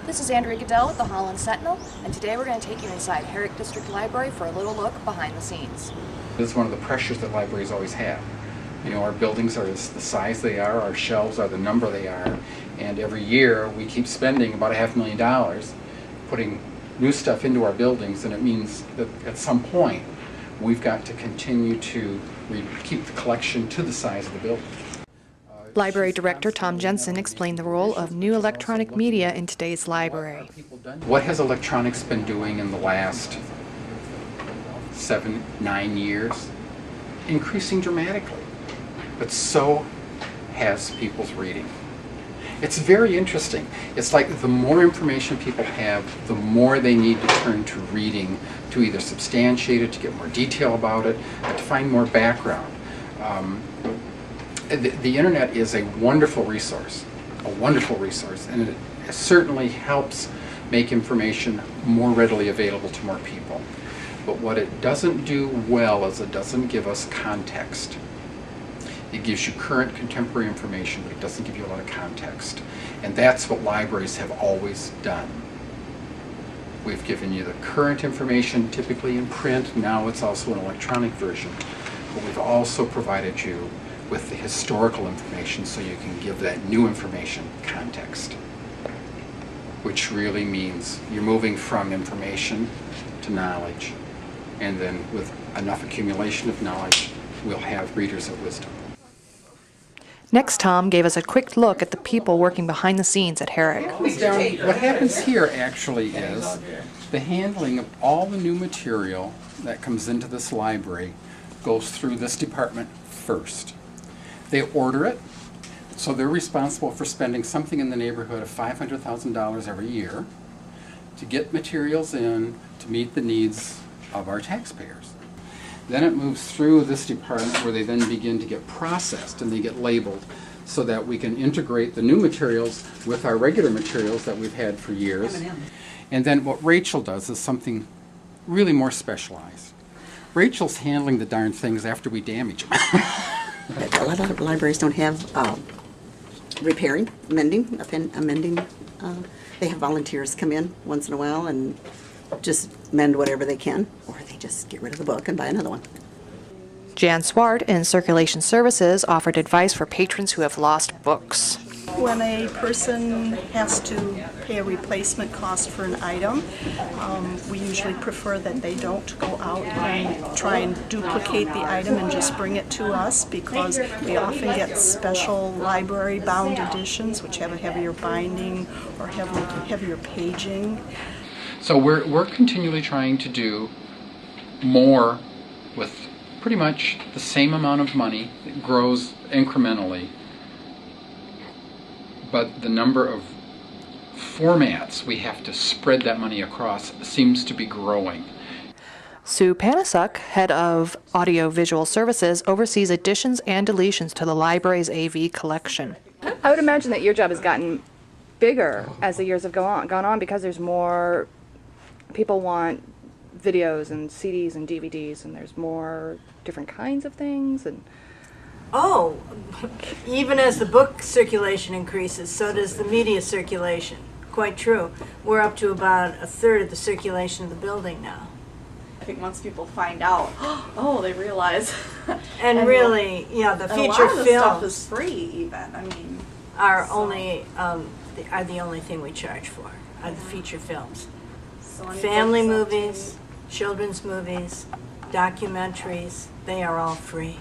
This is Andrea Goodell with the Holland Sentinel, and today we're going to take you inside Herrick District Library for a little look behind the scenes. This is one of the pressures that libraries always have. You know, our buildings are the size they are, our shelves are the number they are, and every year we keep spending about $500,000 putting new stuff into our buildings, and it means that at some point we've got to continue to keep the collection to the size of the building. Library Director Tom Jensen explained the role of new electronic media in today's library. What has electronics been doing in the last 7, 9 years? Increasing dramatically. But so has people's reading. It's very interesting. It's like the more information people have, the more they need to turn to reading to either substantiate it, to get more detail about it, to find more background. The internet is a wonderful resource, and it certainly helps make information more readily available to more people. But what it doesn't do well is it doesn't give us context. It gives you current contemporary information, but it doesn't give you a lot of context. And that's what libraries have always done. We've given you the current information, typically in print. Now it's also an electronic version. But we've also provided you with the historical information so you can give that new information context, which really means you're moving from information to knowledge, and then with enough accumulation of knowledge, we'll have readers of wisdom. Next, Tom gave us a quick look at the people working behind the scenes at Herrick. What happens here actually is the handling of all the new material that comes into this library goes through this department first. They order it, so they're responsible for spending something in the neighborhood of $500,000 every year to get materials in to meet the needs of our taxpayers. Then it moves through this department where they then begin to get processed and they get labeled so that we can integrate the new materials with our regular materials that we've had for years. And then what Rachel does is something really more specialized. Rachel's handling the darn things after we damage them. A lot of libraries don't have repairing, mending, amending. They have volunteers come in once in a while and just mend whatever they can, or they just get rid of the book and buy another one. Jan Swart in Circulation Services offered advice for patrons who have lost books. When a person has to pay a replacement cost for an item, we usually prefer that they don't go out and try and duplicate the item and just bring it to us, because we often get special library bound editions which have a heavier binding or heavier paging. So we're continually trying to do more with pretty much the same amount of money. It grows incrementally, but the number of formats we have to spread that money across seems to be growing. Sue Panasuk, head of Audio-Visual Services, oversees additions and deletions to the library's AV collection. I would imagine that your job has gotten bigger as the years have gone on because there's more people want videos and CDs and DVDs, and there's more different kinds of things. And oh, even as the book circulation increases, so does the media circulation. Quite true. We're up to about a third of the circulation of the building now. I think once people find out, oh, they realize. And really, yeah, the feature a lot of the stuff films is free. Even I mean, are the only thing we charge for. Are the feature films, family movies, children's movies, documentaries. They are all free.